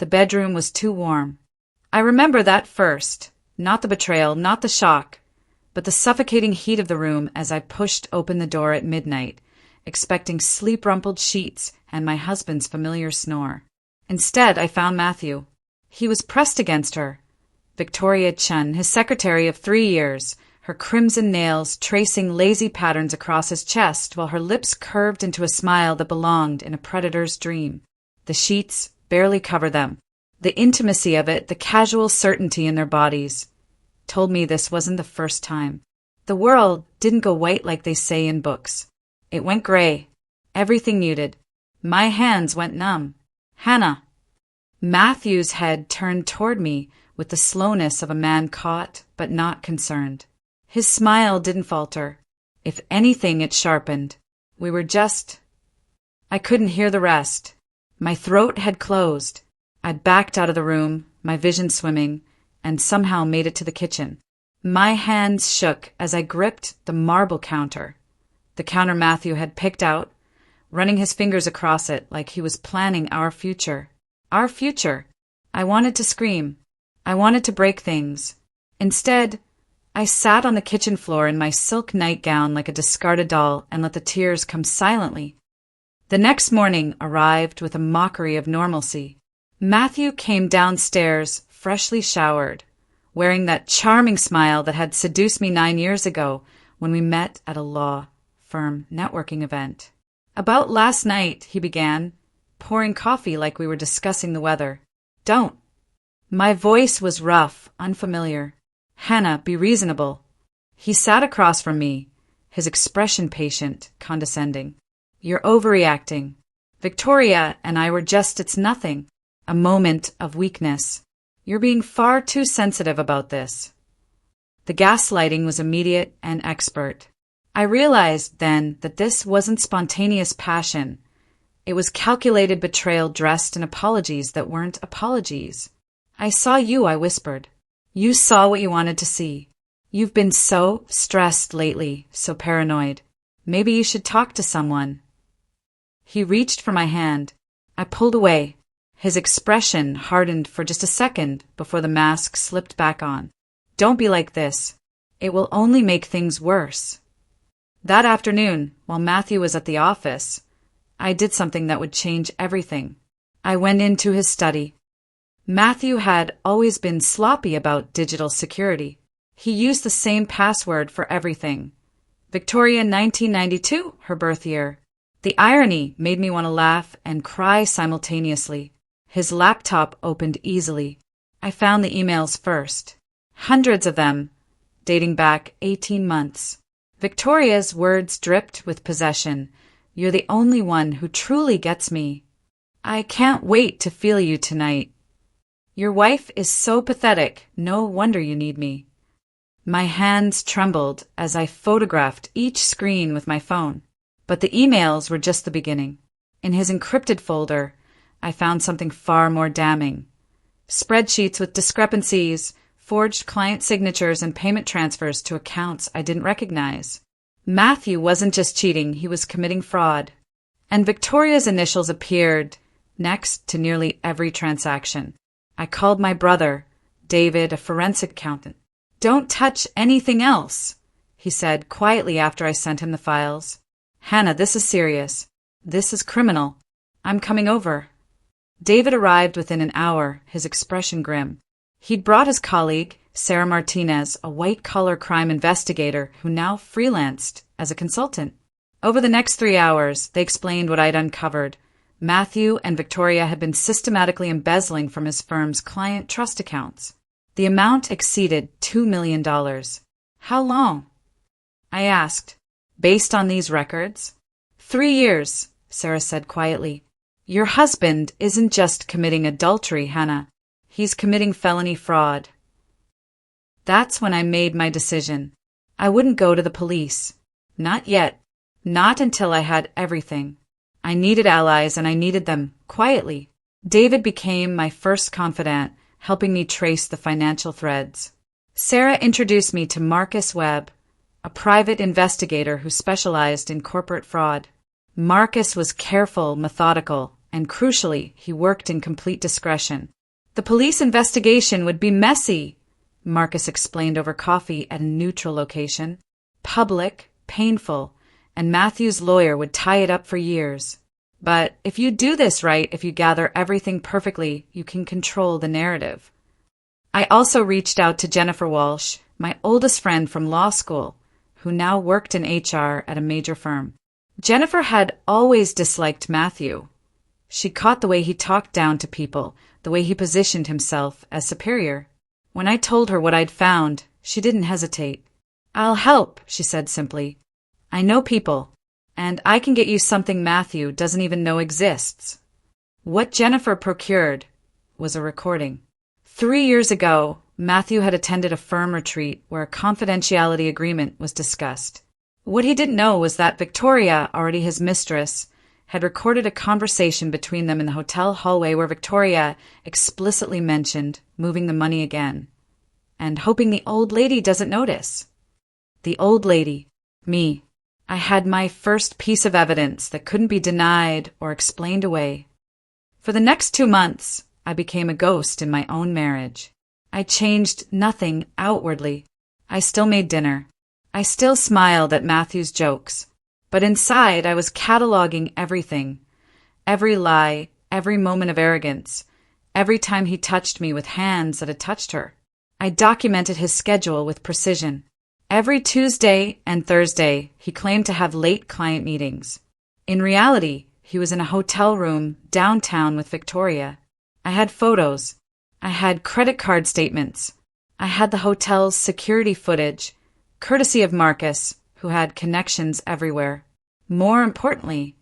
The bedroom was too warm. I remember that first. Not the betrayal, not the shock, but the suffocating heat of the room as I pushed open the door at midnight, expecting sleep-rumpled sheets and my husband's familiar snore. Instead, I found Matthew. He was pressed against her. Victoria Chun, his secretary of 3 years, her crimson nails tracing lazy patterns across his chest while her lips curved into a smile that belonged in a predator's dream. The sheets barely covered them. The intimacy of it, the casual certainty in their bodies, told me this wasn't the first time. The world didn't go white like they say in books. It went gray. Everything muted. My hands went numb. Hannah. Matthew's head turned toward me with the slowness of a man caught but not concerned. His smile didn't falter. If anything, it sharpened. We were just... I couldn't hear the rest. My throat had closed. I'd backed out of the room, my vision swimming, and somehow made it to the kitchen. My hands shook as I gripped the marble counter. The counter Matthew had picked out, running his fingers across it like he was planning our future. Our future. I wanted to scream. I wanted to break things. Instead, I sat on the kitchen floor in my silk nightgown like a discarded doll and let the tears come silently. The next morning arrived with a mockery of normalcy. Matthew came downstairs, freshly showered, wearing that charming smile that had seduced me 9 years ago when we met at a law firm networking event. About last night, he began, pouring coffee like we were discussing the weather. Don't. My voice was rough, unfamiliar. Hannah, be reasonable. He sat across from me, his expression patient, condescending. You're overreacting. Victoria and I were just, it's nothing. A moment of weakness. You're being far too sensitive about this. The gaslighting was immediate and expert. I realized then that this wasn't spontaneous passion. It was calculated betrayal dressed in apologies that weren't apologies. I saw you, I whispered. You saw what you wanted to see. You've been so stressed lately, so paranoid. Maybe you should talk to someone. He reached for my hand. I pulled away. His expression hardened for just a second before the mask slipped back on. Don't be like this. It will only make things worse. That afternoon, while Matthew was at the office, I did something that would change everything. I went into his study. Matthew had always been sloppy about digital security. He used the same password for everything. Victoria 1992, her birth year. The irony made me want to laugh and cry simultaneously. His laptop opened easily. I found the emails first. Hundreds of them, dating back 18 months. Victoria's words dripped with possession. You're the only one who truly gets me. I can't wait to feel you tonight. Your wife is so pathetic. No wonder you need me. My hands trembled as I photographed each screen with my phone. But the emails were just the beginning. In his encrypted folder, I found something far more damning. Spreadsheets with discrepancies, forged client signatures, and payment transfers to accounts I didn't recognize. Matthew wasn't just cheating, he was committing fraud. And Victoria's initials appeared next to nearly every transaction. I called my brother, David, a forensic accountant. Don't touch anything else, he said quietly after I sent him the files. Hannah, this is serious. This is criminal. I'm coming over. David arrived within an hour, his expression grim. He'd brought his colleague, Sarah Martinez, a white-collar crime investigator who now freelanced as a consultant. Over the next 3 hours, they explained what I'd uncovered. Matthew and Victoria had been systematically embezzling from his firm's client trust accounts. The amount exceeded $2 million. How long? I asked. Based on these records? 3 years, Sarah said quietly. Your husband isn't just committing adultery, Hannah. He's committing felony fraud. That's when I made my decision. I wouldn't go to the police. Not yet. Not until I had everything. I needed allies, and I needed them quietly. David became my first confidant, helping me trace the financial threads. Sarah introduced me to Marcus Webb, a private investigator who specialized in corporate fraud. Marcus was careful, methodical, and crucially, he worked in complete discretion. The police investigation would be messy, Marcus explained over coffee at a neutral location. Public, painful, and Matthew's lawyer would tie it up for years. But if you do this right, if you gather everything perfectly, you can control the narrative. I also reached out to Jennifer Walsh, my oldest friend from law school, who now worked in HR at a major firm. Jennifer had always disliked Matthew. She caught the way he talked down to people, the way he positioned himself as superior. When I told her what I'd found, she didn't hesitate. "I'll help," she said simply. "I know people, and I can get you something Matthew doesn't even know exists." What Jennifer procured was a recording. 3 years ago, Matthew had attended a firm retreat where a confidentiality agreement was discussed. What he didn't know was that Victoria, already his mistress, had recorded a conversation between them in the hotel hallway where Victoria explicitly mentioned moving the money again, and hoping the old lady doesn't notice. The old lady. Me. I had my first piece of evidence that couldn't be denied or explained away. For the next 2 months, I became a ghost in my own marriage. I changed nothing outwardly. I still made dinner. I still smiled at Matthew's jokes. But inside, I was cataloging everything. Every lie, every moment of arrogance, every time he touched me with hands that had touched her. I documented his schedule with precision. Every Tuesday and Thursday, he claimed to have late client meetings. In reality, he was in a hotel room downtown with Victoria. I had photos. I had credit card statements. I had the hotel's security footage, courtesy of Marcus, who had connections everywhere. More importantly,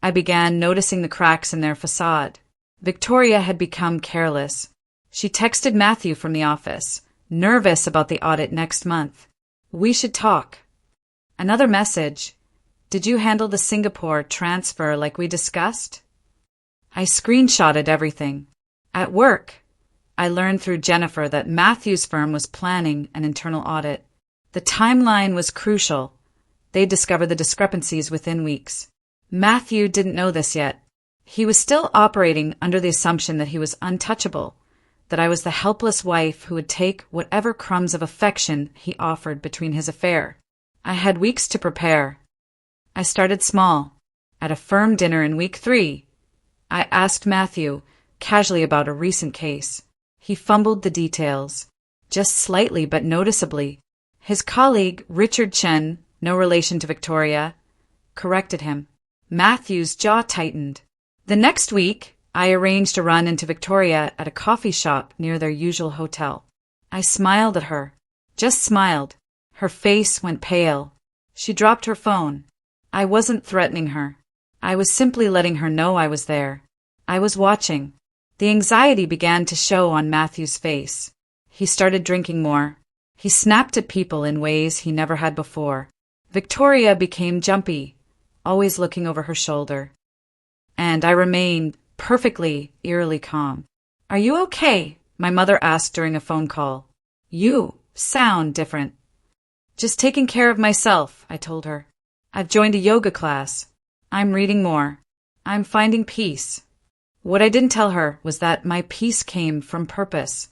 I began noticing the cracks in their facade. Victoria had become careless. She texted Matthew from the office, nervous about the audit next month. "We should talk." Another message. "Did you handle the Singapore transfer like we discussed?" I screenshotted everything. At work, I learned through Jennifer that Matthew's firm was planning an internal audit. The timeline was crucial. They discovered the discrepancies within weeks. Matthew didn't know this yet. He was still operating under the assumption that he was untouchable, that I was the helpless wife who would take whatever crumbs of affection he offered between his affair. I had weeks to prepare. I started small. At a firm dinner in week 3, I asked Matthew casually about a recent case. He fumbled the details, just slightly but noticeably. His colleague, Richard Chen, no relation to Victoria, corrected him. Matthew's jaw tightened. The next week, I arranged a run into Victoria at a coffee shop near their usual hotel. I smiled at her. Just smiled. Her face went pale. She dropped her phone. I wasn't threatening her. I was simply letting her know I was there. I was watching. The anxiety began to show on Matthew's face. He started drinking more. He snapped at people in ways he never had before. Victoria became jumpy, always looking over her shoulder. And I remained perfectly, eerily calm. "Are you okay?" my mother asked during a phone call. "You sound different." "Just taking care of myself," I told her. "I've joined a yoga class. I'm reading more. I'm finding peace." What I didn't tell her was that my peace came from purpose.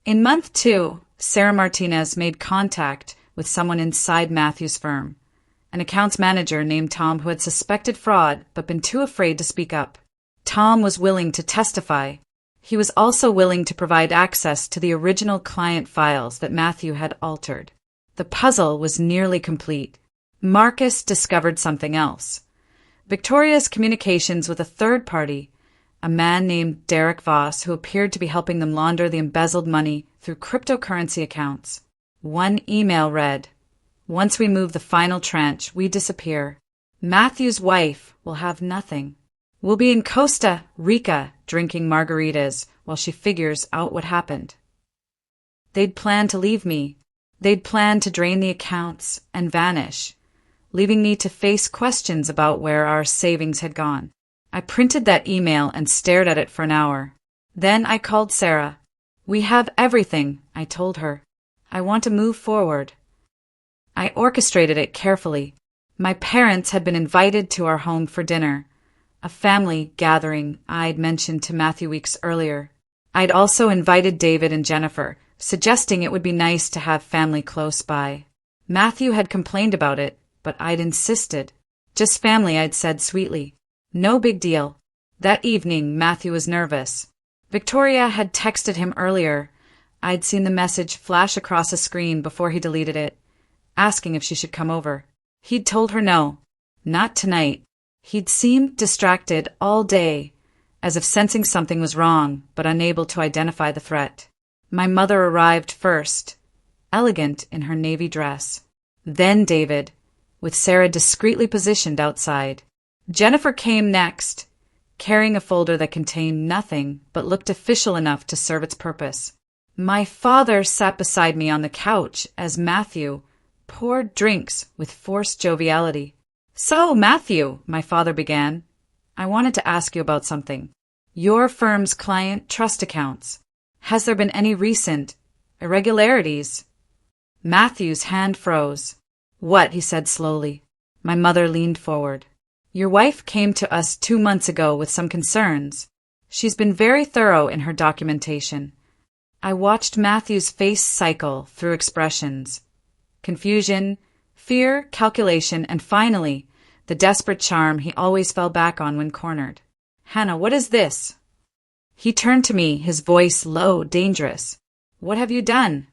In month 2, Sarah Martinez made contact with someone inside Matthew's firm, an accounts manager named Tom who had suspected fraud but been too afraid to speak up. Tom was willing to testify. He was also willing to provide access to the original client files that Matthew had altered. The puzzle was nearly complete. Marcus discovered something else. Victoria's communications with a third party, a man named Derek Voss, who appeared to be helping them launder the embezzled money through cryptocurrency accounts. One email read, "Once we move the final tranche, we disappear. Matthew's wife will have nothing. We'll be in Costa Rica drinking margaritas while she figures out what happened." They'd planned to leave me. They'd planned to drain the accounts and vanish, leaving me to face questions about where our savings had gone. I printed that email and stared at it for an hour. Then I called Sarah. "We have everything," I told her. "I want to move forward." I orchestrated it carefully. My parents had been invited to our home for dinner. a family gathering I'd mentioned to Matthew weeks earlier. I'd also invited David and Jennifer, suggesting it would be nice to have family close by. Matthew had complained about it, but I'd insisted. Just family, I'd said sweetly. No big deal. That evening, Matthew was nervous. Victoria had texted him earlier. I'd seen the message flash across a screen before he deleted it, asking if she should come over. He'd told her no, not tonight. He'd seemed distracted all day, as if sensing something was wrong, but unable to identify the threat. My mother arrived first, elegant in her navy dress. Then David, with Sarah discreetly positioned outside. Jennifer came next, carrying a folder that contained nothing but looked official enough to serve its purpose. My father sat beside me on the couch as Matthew poured drinks with forced joviality. "So, Matthew," my father began, "I wanted to ask you about something. Your firm's client trust accounts. Has there been any recent irregularities?" Matthew's hand froze. "What?" he said slowly. My mother leaned forward. "Your wife came to us 2 months ago with some concerns. She's been very thorough in her documentation." I watched Matthew's face cycle through expressions. Confusion, fear, calculation, and finally, the desperate charm he always fell back on when cornered. "Hannah, what is this?" He turned to me, his voice low, dangerous. "What have you done?"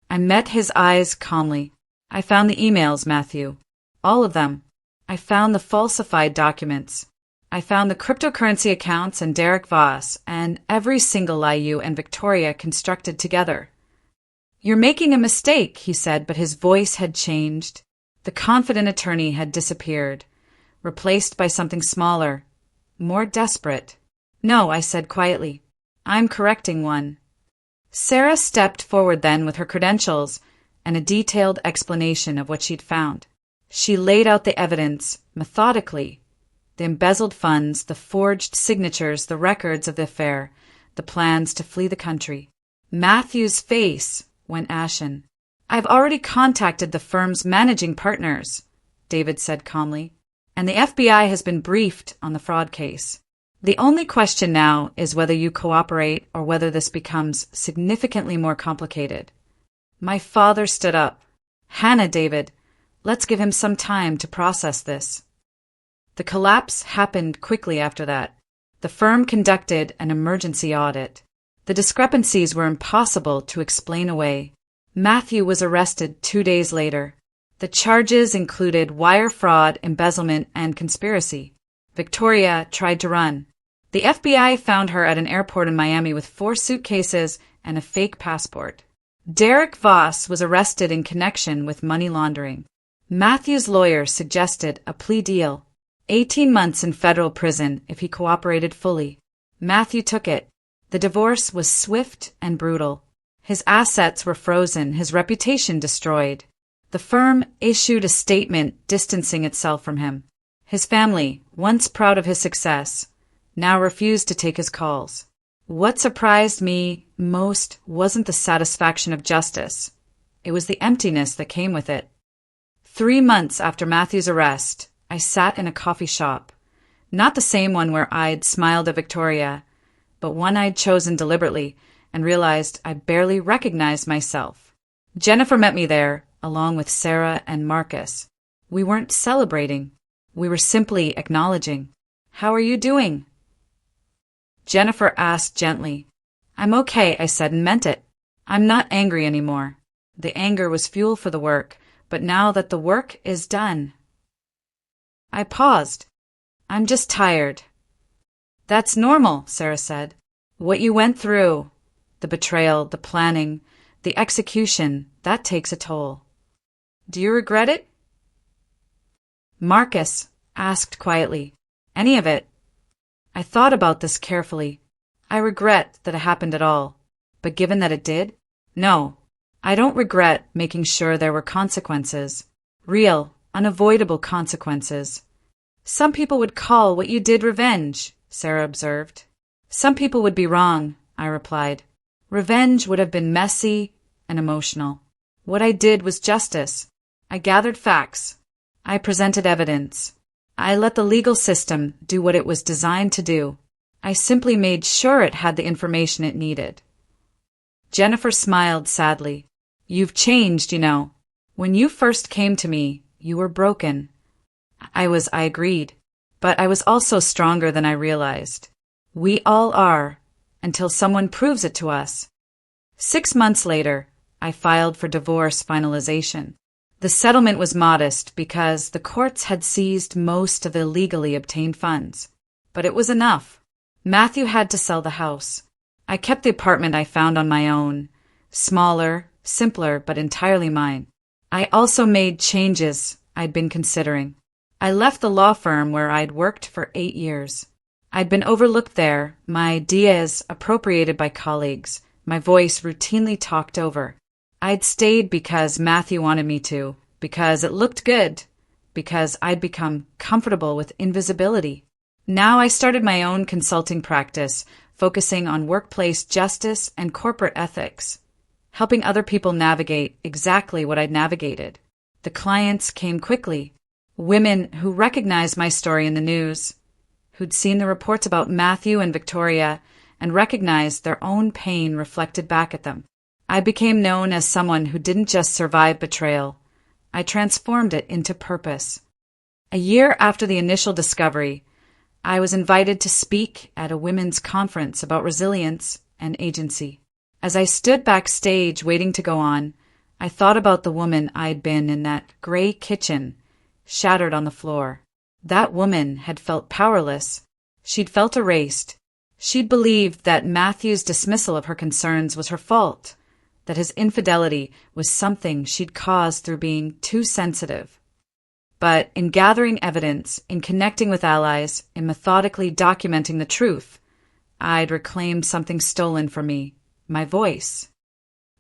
I met his eyes calmly. "I found the emails, Matthew. All of them. I found the falsified documents. I found the cryptocurrency accounts and Derek Voss and every single lie you and Victoria constructed together." "You're making a mistake," he said, but his voice had changed. The confident attorney had disappeared, replaced by something smaller, more desperate. "No," I said quietly. "I'm correcting one." Sarah stepped forward then with her credentials and a detailed explanation of what she'd found. She laid out the evidence, methodically. The embezzled funds, the forged signatures, the records of the affair, the plans to flee the country. Matthew's face went ashen. "I've already contacted the firm's managing partners," David said calmly, "and the FBI has been briefed on the fraud case. The only question now is whether you cooperate or whether this becomes significantly more complicated." My father stood up. "Hannah, David, let's give him some time to process this." The collapse happened quickly after that. The firm conducted an emergency audit. The discrepancies were impossible to explain away. Matthew was arrested 2 days later. The charges included wire fraud, embezzlement, and conspiracy. Victoria tried to run. The FBI found her at an airport in Miami with 4 suitcases and a fake passport. Derek Voss was arrested in connection with money laundering. Matthew's lawyer suggested a plea deal, 18 months in federal prison if he cooperated fully. Matthew took it. The divorce was swift and brutal. His assets were frozen, his reputation destroyed. The firm issued a statement distancing itself from him. His family, once proud of his success, now refused to take his calls. What surprised me most wasn't the satisfaction of justice. It was the emptiness that came with it. 3 months after Matthew's arrest, I sat in a coffee shop. Not the same one where I'd smiled at Victoria, but one I'd chosen deliberately and realized I barely recognized myself. Jennifer met me there, along with Sarah and Marcus. We weren't celebrating. We were simply acknowledging. "How are you doing?" Jennifer asked gently. "I'm okay," I said and meant it. "I'm not angry anymore." The anger was fuel for the work, but now that the work is done. I paused. "I'm just tired." "That's normal," Sarah said. "What you went through, the betrayal, the planning, the execution, that takes a toll. Do you regret it?" Marcus asked quietly. "Any of it?" I thought about this carefully. I regret that it happened at all, but given that it did, no. I don't regret making sure there were consequences. Real, unavoidable consequences. "Some people would call what you did revenge," Sarah observed. "Some people would be wrong," I replied. "Revenge would have been messy and emotional. What I did was justice. I gathered facts. I presented evidence. I let the legal system do what it was designed to do. I simply made sure it had the information it needed. Jennifer smiled sadly. You've changed, you know. When you first came to me, you were broken. I agreed. But I was also stronger than I realized. We all are, until someone proves it to us. 6 months later, I filed for divorce finalization. The settlement was modest because the courts had seized most of the illegally obtained funds. But it was enough. Matthew had to sell the house. I kept the apartment I found on my own. Smaller, simpler, but entirely mine. I also made changes I'd been considering. I left the law firm where I'd worked for 8 years. I'd been overlooked there, my ideas appropriated by colleagues, my voice routinely talked over. I'd stayed because Matthew wanted me to, because it looked good, because I'd become comfortable with invisibility. Now I started my own consulting practice, focusing on workplace justice and corporate ethics, helping other people navigate exactly what I'd navigated. The clients came quickly. Women who recognized my story in the news, who'd seen the reports about Matthew and Victoria and recognized their own pain reflected back at them. I became known as someone who didn't just survive betrayal. I transformed it into purpose. A year after the initial discovery, I was invited to speak at a women's conference about resilience and agency. As I stood backstage waiting to go on, I thought about the woman I'd been in that gray kitchen, shattered on the floor. That woman had felt powerless. She'd felt erased. She'd believed that Matthew's dismissal of her concerns was her fault, that his infidelity was something she'd caused through being too sensitive. But in gathering evidence, in connecting with allies, in methodically documenting the truth, I'd reclaimed something stolen from me, my voice.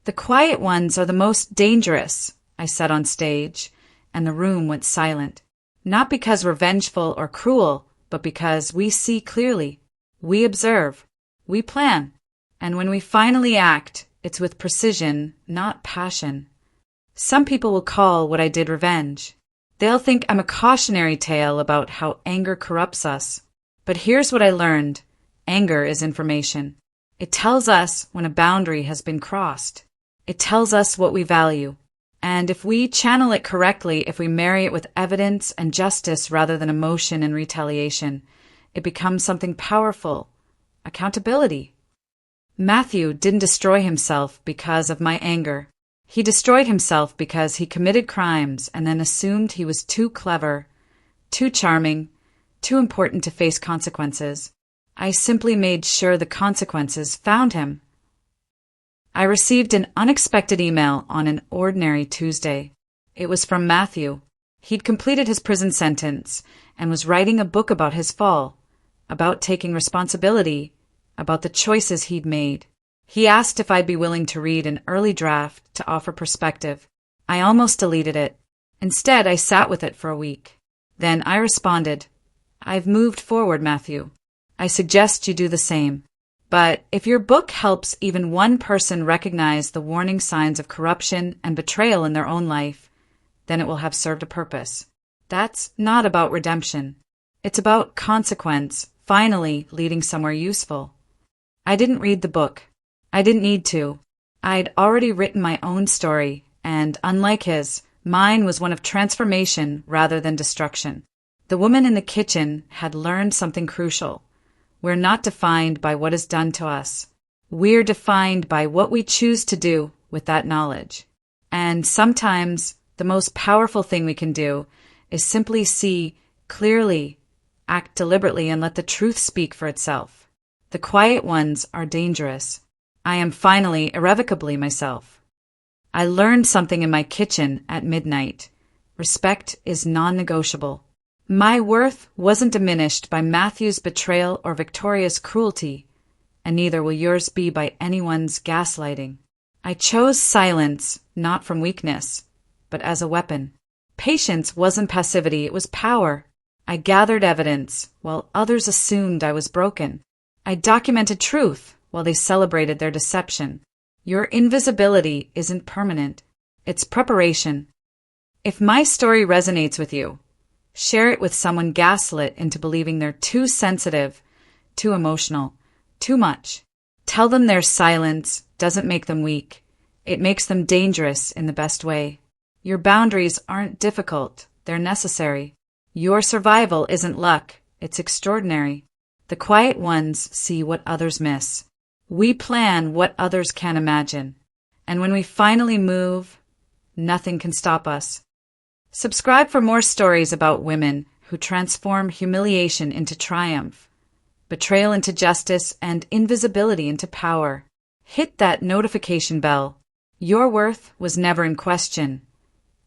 The quiet ones are the most dangerous, I said on stage, and the room went silent. Not because we're vengeful or cruel, but because we see clearly. We observe. We plan. And when we finally act, it's with precision, not passion. Some people will call what I did revenge. They'll think I'm a cautionary tale about how anger corrupts us. But here's what I learned. Anger is information. It tells us when a boundary has been crossed. It tells us what we value. And if we channel it correctly, if we marry it with evidence and justice rather than emotion and retaliation, it becomes something powerful. Accountability. Matthew didn't destroy himself because of my anger. He destroyed himself because he committed crimes and then assumed he was too clever, too charming, too important to face consequences. I simply made sure the consequences found him. I received an unexpected email on an ordinary Tuesday. It was from Matthew. He'd completed his prison sentence and was writing a book about his fall, about taking responsibility, about the choices he'd made. He asked if I'd be willing to read an early draft to offer perspective. I almost deleted it. Instead, I sat with it for a week. Then I responded, I've moved forward, Matthew. I suggest you do the same. But if your book helps even one person recognize the warning signs of corruption and betrayal in their own life, then it will have served a purpose. That's not about redemption. It's about consequence, finally leading somewhere useful. I didn't read the book. I didn't need to. I'd already written my own story, and unlike his, mine was one of transformation rather than destruction. The woman in the kitchen had learned something crucial. We're not defined by what is done to us. We're defined by what we choose to do with that knowledge. And sometimes the most powerful thing we can do is simply see clearly, act deliberately, and let the truth speak for itself. The quiet ones are dangerous. I am finally, irrevocably myself. I learned something in my kitchen at midnight. Respect is non-negotiable. My worth wasn't diminished by Matthew's betrayal or Victoria's cruelty, and neither will yours be by anyone's gaslighting. I chose silence, not from weakness, but as a weapon. Patience wasn't passivity, it was power. I gathered evidence, while others assumed I was broken. I documented truth, while they celebrated their deception. Your invisibility isn't permanent. It's preparation. If my story resonates with you, Share it with someone gaslit into believing they're too sensitive, too emotional, too much. Tell them their silence doesn't make them weak. It makes them dangerous in the best way. Your boundaries aren't difficult, they're necessary. Your survival isn't luck, it's extraordinary. The quiet ones see what others miss. We plan what others can't imagine. And when we finally move, nothing can stop us. Subscribe for more stories about women who transform humiliation into triumph, betrayal into justice, and invisibility into power. Hit that notification bell. Your worth was never in question.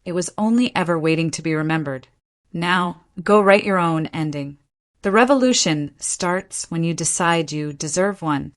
It was only ever waiting to be remembered. Now, go write your own ending. The revolution starts when you decide you deserve one.